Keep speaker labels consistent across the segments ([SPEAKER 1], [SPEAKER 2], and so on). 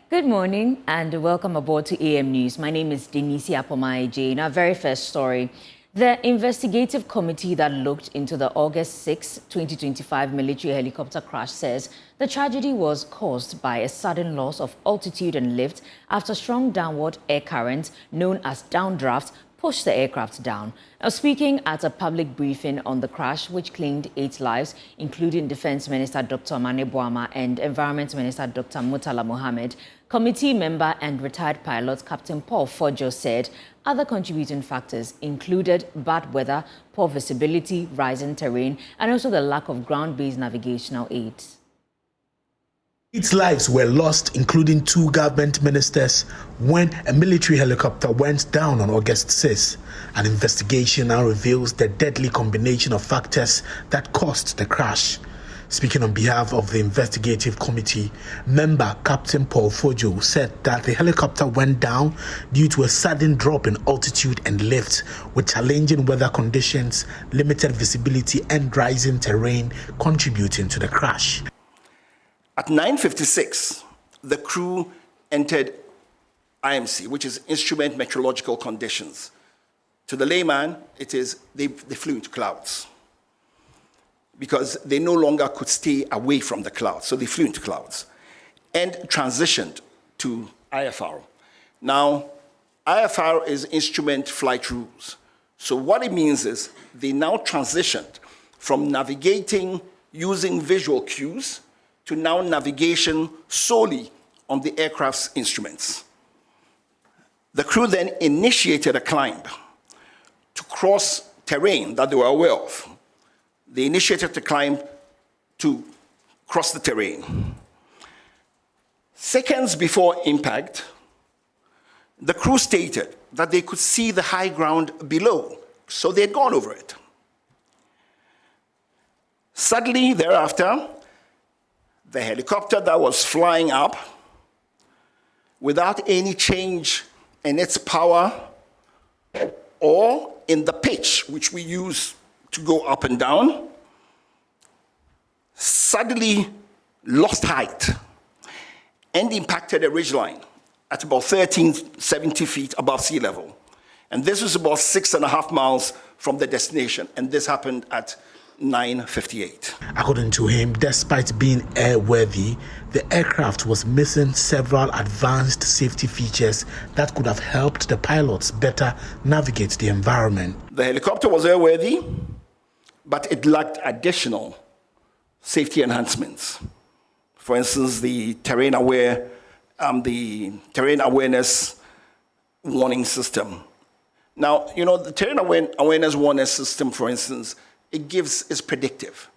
[SPEAKER 1] Good morning and welcome aboard to AM News. My name is Denise Apomaye. In our very first story, the investigative committee that looked into the August 6, 2025 military helicopter crash says the tragedy was caused by a sudden loss of altitude and lift after strong downward air current known as downdrafts pushed the aircraft down. Now, speaking at a public briefing on the crash, which claimed 8 lives, including Defense Minister Dr. Mane Boama and Environment Minister Dr. Murtala Mohammed, committee member and retired pilot Captain Paul Fojo said other contributing factors included bad weather, poor visibility, rising terrain, and also the lack of ground-based navigational aids.
[SPEAKER 2] 8 lives were lost, including 2 government ministers, when a military helicopter went down on August 6. An investigation now reveals the deadly combination of factors that caused the crash. Speaking on behalf of the investigative committee, member Captain Paul Fojo said that the helicopter went down due to a sudden drop in altitude and lift, with challenging weather conditions, limited visibility, and rising terrain contributing to the crash.
[SPEAKER 3] At 9:56, the crew entered IMC, which is Instrument Meteorological Conditions. To the layman, it is they flew into clouds because they no longer could stay away from the clouds. So they flew into clouds and transitioned to IFR. Now, IFR is Instrument Flight Rules. So what it means is they now transitioned from navigating using visual cues to now navigation solely on the aircraft's instruments. The crew then initiated a climb to cross terrain that they were aware of. They initiated the climb to cross the terrain. Seconds before impact, the crew stated that they could see the high ground below, so they had gone over it. Suddenly thereafter, the helicopter that was flying up without any change in its power or in the pitch, which we use to go up and down, suddenly lost height and impacted a ridgeline at about 1,370 feet above sea level. And this was about 6.5 miles from the destination, and this happened at 9:58.
[SPEAKER 2] According to him, despite being airworthy, the aircraft was missing several advanced safety features that could have helped the pilots better navigate the environment.
[SPEAKER 3] The helicopter was airworthy, but it lacked additional safety enhancements. For instance, the terrain awareness warning system. Now, you know, the terrain awareness warning system, for instance, is predictive.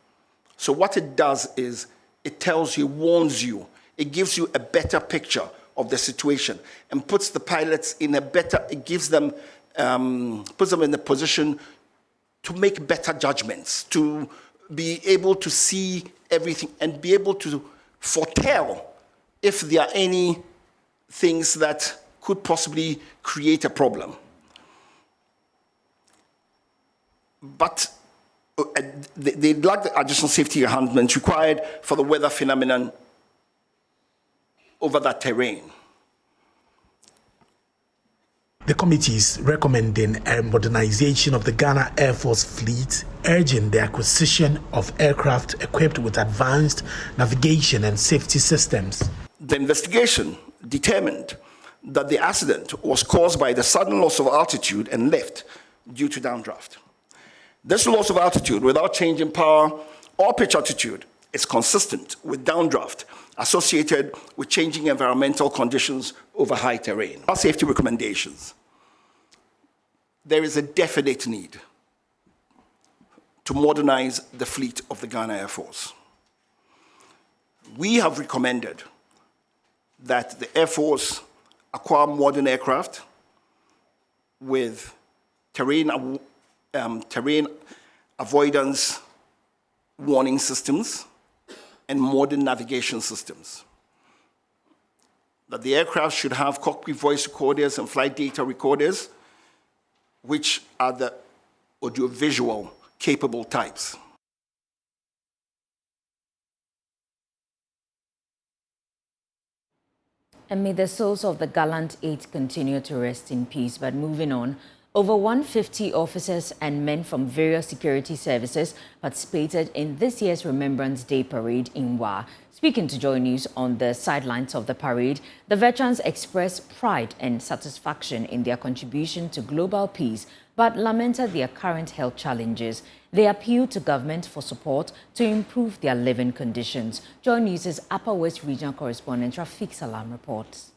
[SPEAKER 3] So what it does is it tells you, warns you, it gives you a better picture of the situation and puts the pilots in a better, it gives them, puts them in a position to make better judgments, to be able to see everything and be able to foretell if there are any things that could possibly create a problem. But they lack the additional safety enhancements required for the weather phenomenon over that terrain.
[SPEAKER 2] The committee is recommending a modernization of the Ghana Air Force fleet, urging the acquisition of aircraft equipped with advanced navigation and safety systems.
[SPEAKER 3] The investigation determined that the accident was caused by the sudden loss of altitude and lift due to downdraft. This loss of altitude without change in power or pitch altitude is consistent with downdraft associated with changing environmental conditions over high terrain. Our safety recommendations. There is a definite need to modernize the fleet of the Ghana Air Force. We have recommended that the Air Force acquire modern aircraft with terrain avoidance warning systems and modern navigation systems. That the aircraft should have cockpit voice recorders and flight data recorders, which are the audiovisual capable types.
[SPEAKER 1] And may the souls of the gallant eight continue to rest in peace. But moving on, over 150 officers and men from various security services participated in this year's Remembrance Day parade in Wa. Speaking to JoyNews on the sidelines of the parade, the veterans expressed pride and satisfaction in their contribution to global peace, but lamented their current health challenges. They appealed to government for support to improve their living conditions. JoyNews' Upper West Regional correspondent Rafiq Salam reports.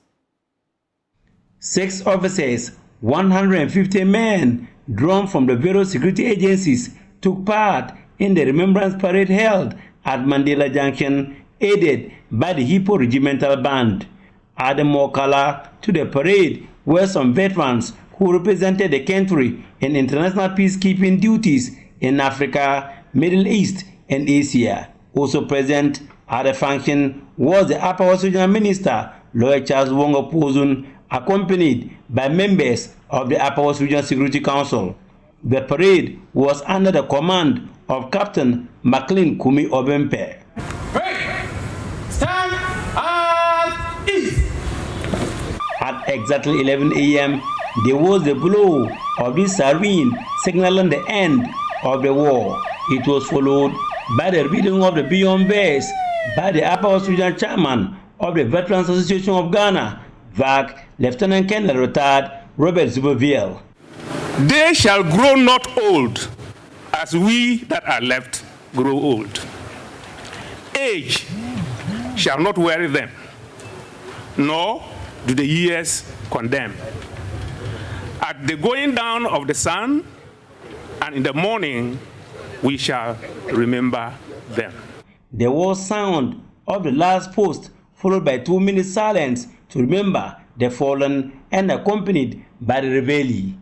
[SPEAKER 4] 6 officers, 150 men drawn from the various security agencies took part in the Remembrance Parade held at Mandela Junction, aided by the Hippo Regimental Band. Adding more color to the parade were some veterans who represented the country in international peacekeeping duties in Africa, Middle East, and Asia. Also present at the function was the Upper West Regional Minister, Lawyer Charles Wonga Pozun, accompanied by members of the Upper West Regional Security Council. The parade was under the command of Captain McLean Kumi Obempe.
[SPEAKER 5] Stand at ease.
[SPEAKER 4] At exactly 11 a.m., there was the blow of the siren signaling the end of the war. It was followed by the reading of the Beyond Verse by the Upper West Regional Chairman of the Veterans Association of Ghana, VAC, Lieutenant Colonel Retired Robert Zuboville.
[SPEAKER 5] They shall grow not old, as we that are left grow old. Age shall not weary them, nor do the years condemn. At the going down of the sun, and in the morning, we shall remember them.
[SPEAKER 4] There was sound of the last post, followed by 2 minutes silence to remember the fallen and accompanied by the reveille.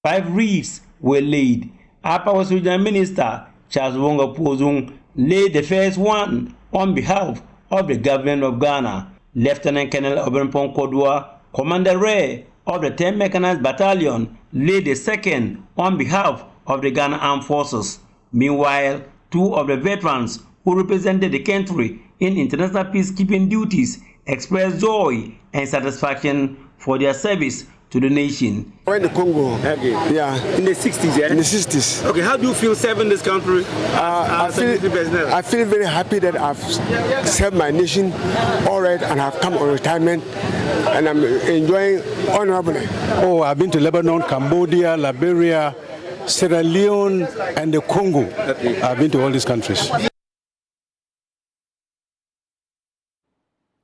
[SPEAKER 4] Five wreaths were laid. Upper West Regional Minister Charles Wonga Pozung laid the first one on behalf of the government of Ghana. Lieutenant Colonel Obenpon Kodwa, Commander Ray of the 10th Mechanized Battalion, laid the second on behalf of the Ghana Armed Forces. Meanwhile, 2 of the veterans who represented the country in international peacekeeping duties expressed joy and satisfaction for their service to the nation.
[SPEAKER 6] We're in the Congo.
[SPEAKER 7] Okay.
[SPEAKER 6] Yeah.
[SPEAKER 7] In the 60s, yeah?
[SPEAKER 6] In the 60s.
[SPEAKER 7] Okay, how do you feel serving this country?
[SPEAKER 6] I feel very happy that I've served my nation all right and I've come on retirement and I'm enjoying honorably.
[SPEAKER 8] Oh, I've been to Lebanon, Cambodia, Liberia, Sierra Leone, and the Congo.
[SPEAKER 7] Okay.
[SPEAKER 8] I've been to all these countries.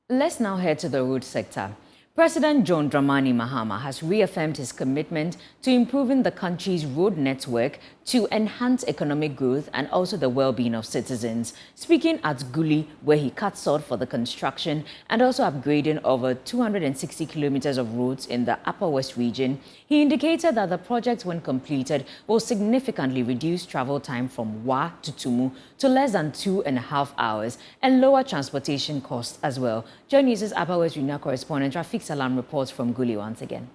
[SPEAKER 1] Let's now head to the road sector. President John Dramani Mahama has reaffirmed his commitment to improving the country's road network to enhance economic growth and also the well-being of citizens. Speaking at Guli, where he cut sod for the construction and also upgrading over 260 kilometers of roads in the Upper West region, he indicated that the project, when completed, will significantly reduce travel time from Wa to Tumu to less than 2.5 hours and lower transportation costs as well. JoyNews' Upper West Regional correspondent Rafiq Salam reports from Guli once again.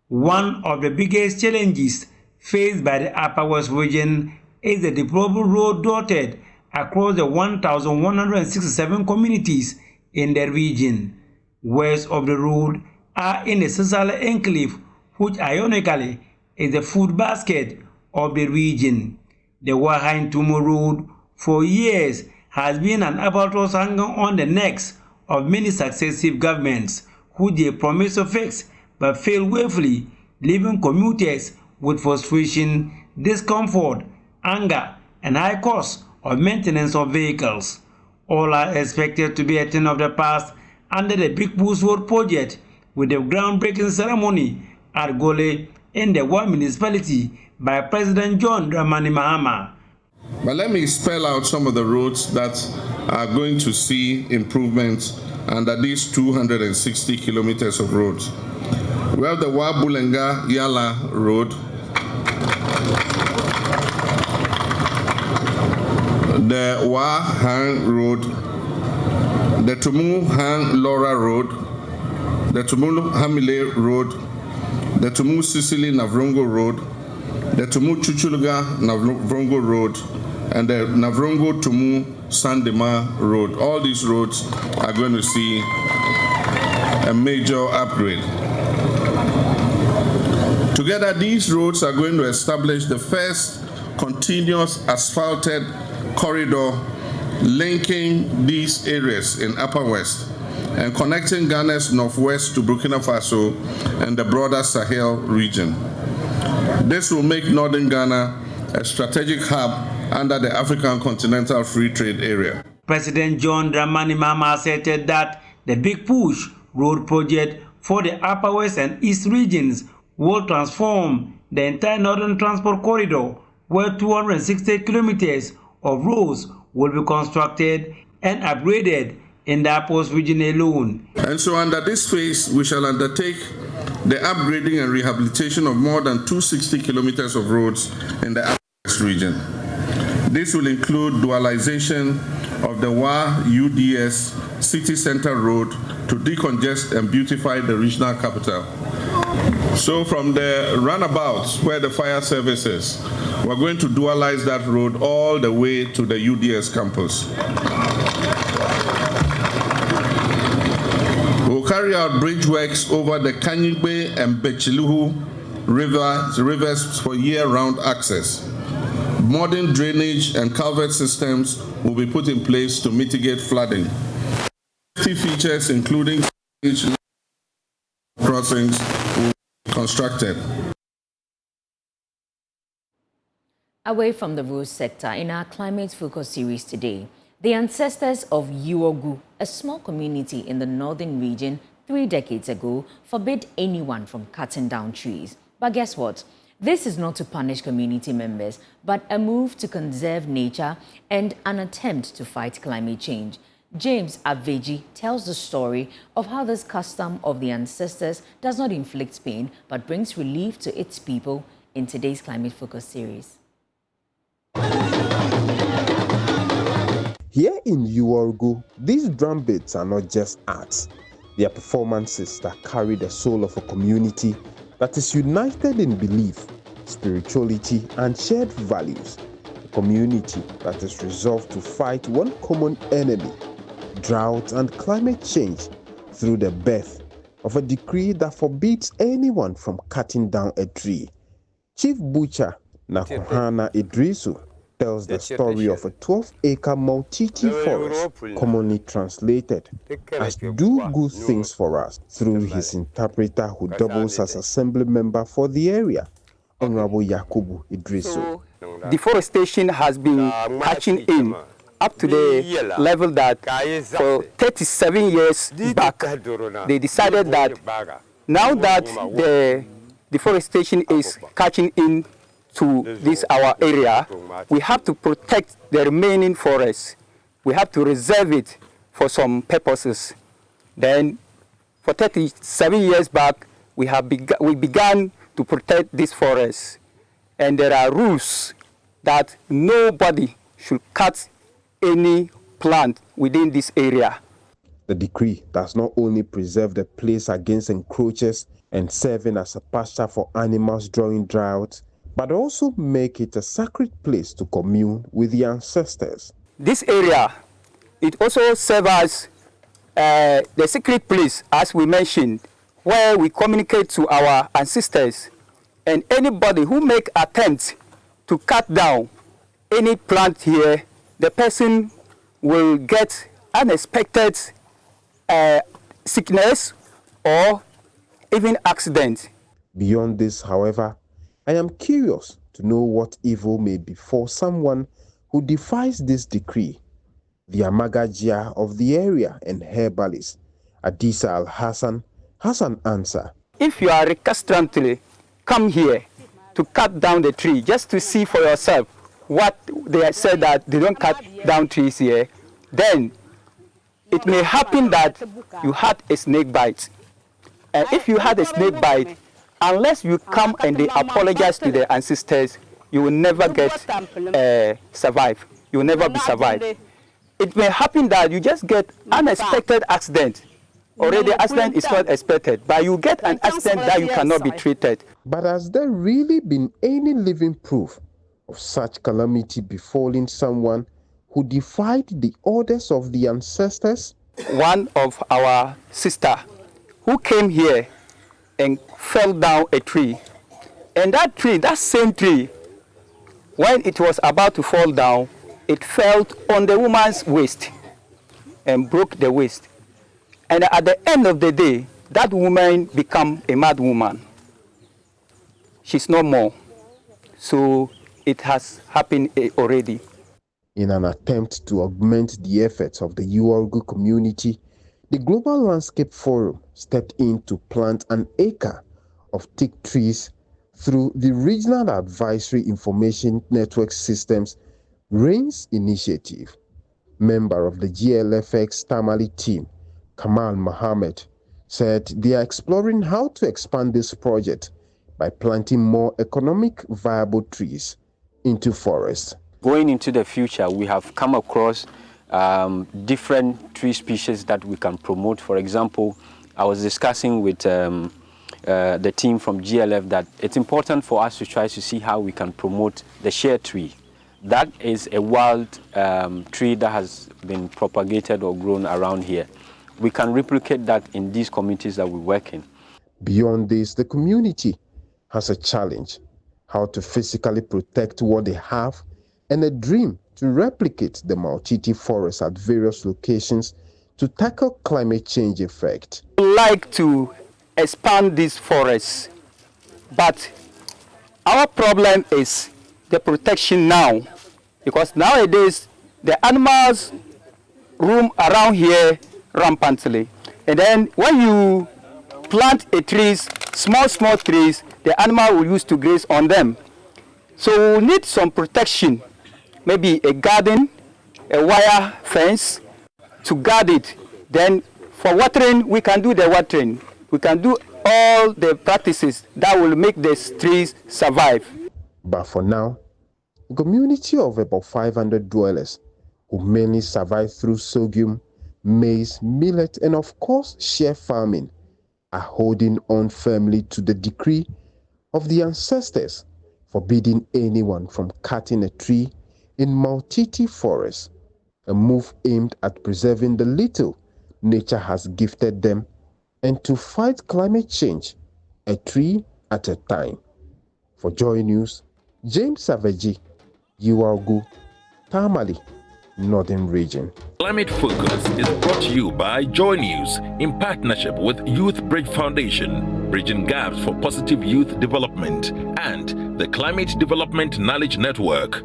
[SPEAKER 4] One of the biggest challenges faced by the Upper West region is the deplorable road dotted across the 1,167 communities in the region. West of the road are in the Sisala enclave, which ironically is the food basket of the region. The Wahain Tumu road for years has been an albatross hanging on the necks of many successive governments, who they promise to fix but fail woefully, leaving commuters with frustration, discomfort, anger, and high costs of maintenance of vehicles. All are expected to be a thing of the past under the Big Bush Road project, with the groundbreaking ceremony at Gole in the Wa municipality by President John Dramani Mahama.
[SPEAKER 9] But let me spell out some of the roads that are going to see improvements under these 260 kilometers of roads. We have the Wa Bulenga Yala Road, the Wa Hang Road, the Tumu Hang Laura Road, the Tumu Hamile Road, the Tumu Sicily Navrongo Road, the Tumu-Chuchuluga-Navrongo Road, and the Navrongo-Tumu-Sandema Road. All these roads are going to see a major upgrade. Together, these roads are going to establish the first continuous asphalted corridor linking these areas in Upper West and connecting Ghana's northwest to Burkina Faso and the broader Sahel region. This will make northern Ghana a strategic hub under the African Continental Free Trade Area.
[SPEAKER 4] President John Dramani Mahama asserted that the Big Push road project for the Upper West and East regions will transform the entire northern transport corridor, where 260 kilometers of roads will be constructed and upgraded in the Upper West region alone.
[SPEAKER 9] And so under this phase, we shall undertake the upgrading and rehabilitation of more than 260 kilometers of roads in the Upper West region. This will include dualization of the WA-UDS City Center Road to decongest and beautify the regional capital. So from the roundabouts where the fire service is, we're going to dualize that road all the way to the UDS campus. We'll carry out bridge works over the Kanyigbe and Bechiluhu rivers for year-round access. Modern drainage and culvert systems will be put in place to mitigate flooding. Safety features, including crossings, will be constructed.
[SPEAKER 1] Away from the rural sector, in our climate focus series today, the ancestors of Yuogu, a small community in the northern region 3 decades ago, forbid anyone from cutting down trees. But guess what? This is not to punish community members, but a move to conserve nature and an attempt to fight climate change. James Aveji tells the story of how this custom of the ancestors does not inflict pain, but brings relief to its people in today's Climate Focus series.
[SPEAKER 10] Here in Yuogu, these drum beats are not just arts. They are performances that carry the soul of a community that is united in belief, spirituality, and shared values. A community that is resolved to fight one common enemy, drought and climate change, through the birth of a decree that forbids anyone from cutting down a tree. Chief Butcher Nakuhana Idrisu tells the story of a 12-acre Mautiti forest, commonly translated as "do good things for us," through his interpreter who doubles as assembly member for the area, Honorable Yakubu Idrisu.
[SPEAKER 11] Deforestation has been catching in up to the level that for 37 years back, they decided that now that the deforestation is catching in to this our area, we have to protect the remaining forests. We have to reserve it for some purposes. Then, for 37 years back, we began to protect these forests. And there are rules that nobody should cut any plant within this area.
[SPEAKER 10] The decree does not only preserve the place against encroachers and serving as a pasture for animals during drought, but also make it a sacred place to commune with the ancestors.
[SPEAKER 11] This area, it also serves as the secret place, as we mentioned, where we communicate to our ancestors. And anybody who make attempts to cut down any plant here, the person will get unexpected sickness or even accident.
[SPEAKER 10] Beyond this, however, I am curious to know what evil may befall someone who defies this decree. The Amagajia of the area and herbalist, Adisa Al-Hassan, has an answer.
[SPEAKER 11] If you are recalcitrantly come here to cut down the tree just to see for yourself what they said that they don't cut down trees here, then it may happen that you had a snake bite. And if you had a snake bite, unless you come and they apologize to the ancestors, you will never get survive. You will never be survived. It may happen that you just get unexpected accident. Already accident is not expected, but you get an accident that you cannot be treated.
[SPEAKER 10] But has there really been any living proof of such calamity befalling someone who defied the orders of the ancestors?
[SPEAKER 11] One of our sister who came here and fell down a tree. And that tree, that same tree, when it was about to fall down, it fell on the woman's waist and broke the waist. And at the end of the day, that woman became a mad woman. She's no more. So it has happened already.
[SPEAKER 10] In an attempt to augment the efforts of the Yuargu community, the Global Landscape Forum stepped in to plant an acre of teak trees through the Regional Advisory Information Network Systems RAINS initiative. Member of the GLFX Tamale team, Kamal Mohammed, said they are exploring how to expand this project by planting more economic viable trees into forests.
[SPEAKER 12] Going into the future, we have come across different tree species that we can promote. For example, I was discussing with the team from GLF that it's important for us to try to see how we can promote the share tree. That is a wild tree that has been propagated or grown around here. We can replicate that in these communities that we work in.
[SPEAKER 10] Beyond this, the community has a challenge: how to physically protect what they have, and a dream to replicate the Mautiti forest at various locations to tackle climate change effect.
[SPEAKER 11] We like to expand these forests, but our problem is the protection now, because nowadays the animals roam around here rampantly, and then when you plant a trees, small trees, the animal will use to graze on them. So we need some protection, maybe a garden, a wire fence to guard it. Then for watering, we can do the watering. We can do all the practices that will make these trees survive.
[SPEAKER 10] But for now, a community of about 500 dwellers who mainly survive through sorghum, maize, millet, and of course share farming are holding on firmly to the decree of the ancestors forbidding anyone from cutting a tree in Mautiti Forest, a move aimed at preserving the little nature has gifted them and to fight climate change, a tree at a time. For Joy News, James Savaji, Yuargu, Tamale, Northern Region.
[SPEAKER 13] Climate Focus is brought to you by JoyNews in partnership with Youth Bridge Foundation, bridging gaps for positive youth development, and the Climate Development Knowledge Network.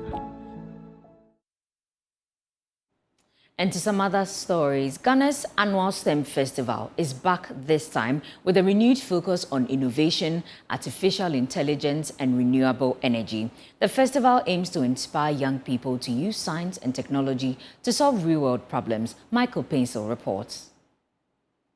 [SPEAKER 1] And to some other stories, Ghana's annual STEM Festival is back this time with a renewed focus on innovation, artificial intelligence, and renewable energy. The festival aims to inspire young people to use science and technology to solve real-world problems. Michael Painsel reports.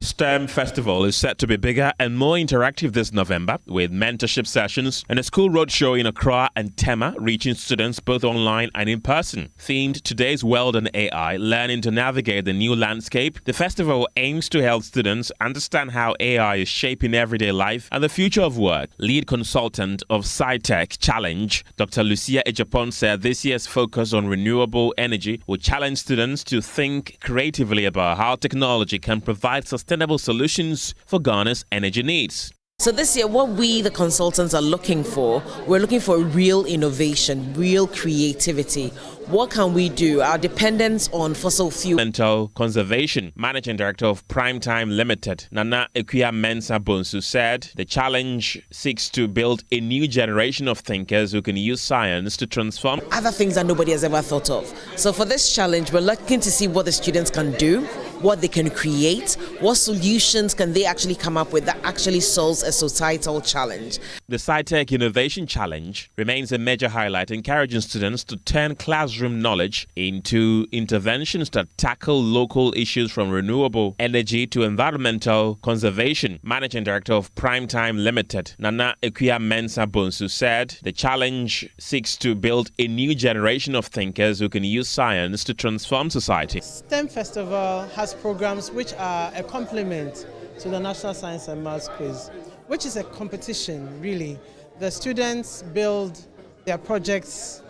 [SPEAKER 14] STEM Festival is set to be bigger and more interactive this November, with mentorship sessions and a school roadshow in Accra and Tema, reaching students both online and in person. Themed Today's World and AI, learning to navigate the new landscape, the festival aims to help students understand how AI is shaping everyday life and the future of work. Lead consultant of Sci-Tech Challenge, Dr. Lucia Ejapon, said this year's focus on renewable energy will challenge students to think creatively about how technology can provide sustainable solutions for Ghana's energy needs.
[SPEAKER 15] So this year, what we, the consultants, are looking for, we're looking for real innovation, real creativity. What can we do? Our dependence on fossil fuel.
[SPEAKER 14] Mental Conservation Managing Director of Primetime Limited, Nana Ekuya Mensah Bonsu, said the challenge seeks to build a new generation of thinkers who can use science to transform
[SPEAKER 15] other things that nobody has ever thought of. So for this challenge, we're looking to see what the students can do, what they can create, what solutions can they actually come up with that actually solves a societal challenge.
[SPEAKER 14] The Sci-Tech Innovation Challenge remains a major highlight, encouraging students to turn classroom knowledge into interventions that tackle local issues from renewable energy to environmental conservation. Managing Director of Primetime Limited, Nana Ekuya Mensah Bonsu, said the challenge seeks to build a new generation of thinkers who can use science to transform society.
[SPEAKER 16] STEM Festival has programs which are a complement to the National Science and Maths Quiz, which is a competition really The students build their projects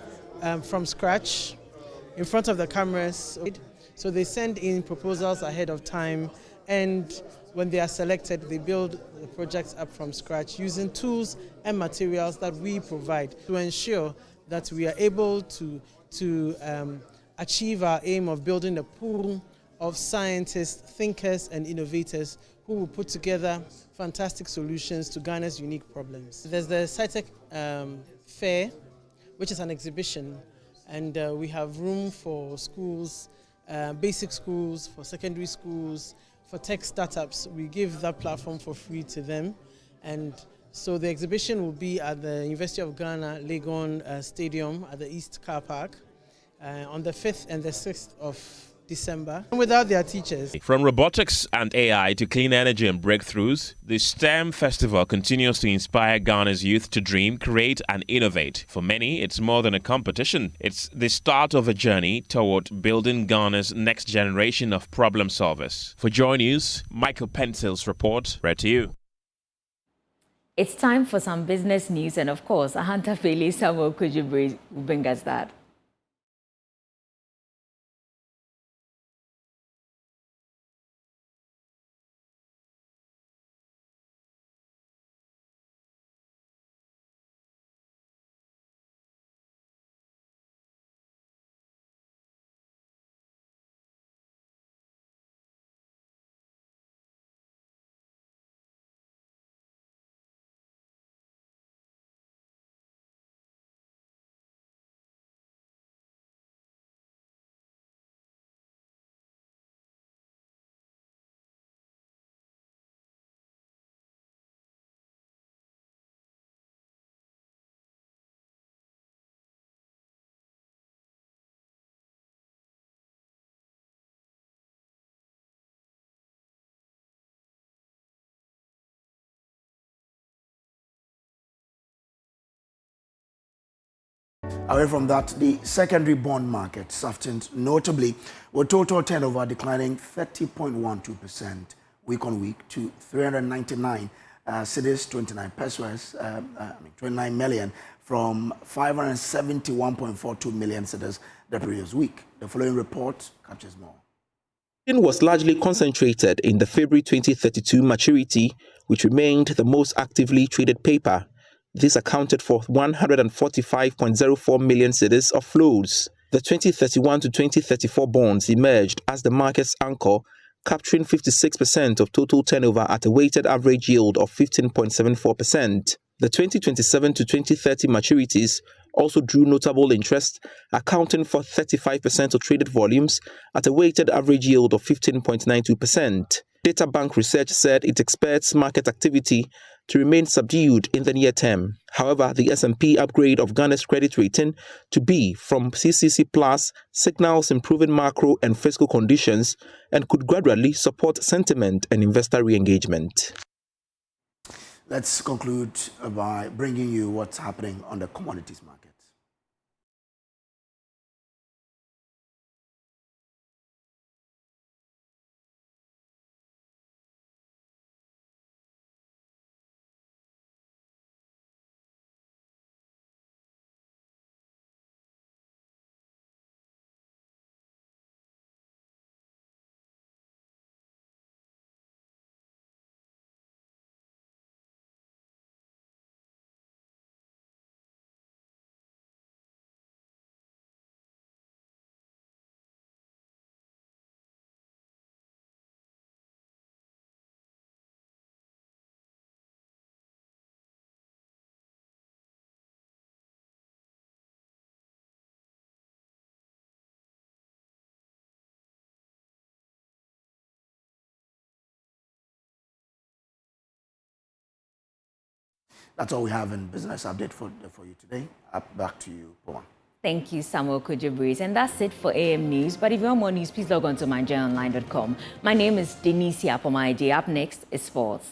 [SPEAKER 16] from scratch in front of the cameras. So they send in proposals ahead of time, and when they are selected, they build the projects up from scratch using tools and materials that we provide to ensure that we are able to achieve our aim of building a pool of scientists, thinkers, and innovators who will put together fantastic solutions to Ghana's unique problems. There's the SciTech Fair, which is an exhibition, and we have room for schools, basic schools, for secondary schools, for tech startups. We give that platform for free to them. And so the exhibition will be at the University of Ghana, Legon Stadium at the East Car Park on the 5th and the 6th of December, without their teachers.
[SPEAKER 14] From robotics and AI to clean energy and breakthroughs, the STEM Festival continues to inspire Ghana's youth to dream, create and innovate. For many, it's more than a competition. It's the start of a journey toward building Ghana's next generation of problem solvers. For JoyNews, Michael Pensil's report, read to you.
[SPEAKER 1] It's time for some business news, and of course, Ahanta Feli Samuel Kujibri will bring us that.
[SPEAKER 17] Away from that, the secondary bond market softened notably, with total turnover declining 30.12% week on week to 399 cedis, 29 pesos, 29 million from 571.42 million cedis the previous week. The following report captures more.
[SPEAKER 18] It was largely concentrated in the February 2032 maturity, which remained the most actively traded paper. This accounted for 145.04 million cedis of flows. The 2031 to 2034 bonds emerged as the market's anchor, capturing 56% of total turnover at a weighted average yield of 15.74%. The 2027 to 2030 maturities also drew notable interest, accounting for 35% of traded volumes at a weighted average yield of 15.92%. Data Bank Research said it expects market activity to remain subdued in the near term. However, the S&P upgrade of Ghana's credit rating to B from CCC Plus signals improving macro and fiscal conditions and could gradually support sentiment and investor re-engagement.
[SPEAKER 17] Let's conclude by bringing you what's happening on the commodities market. That's all we have in Business Update for you today. Back to you, Pawan.
[SPEAKER 1] Thank you, Samuel Kujibris. And that's it for AM News. But if you want more news, please log on to myjoyonline.com. My name is Denise Apomaije. Up next is sports.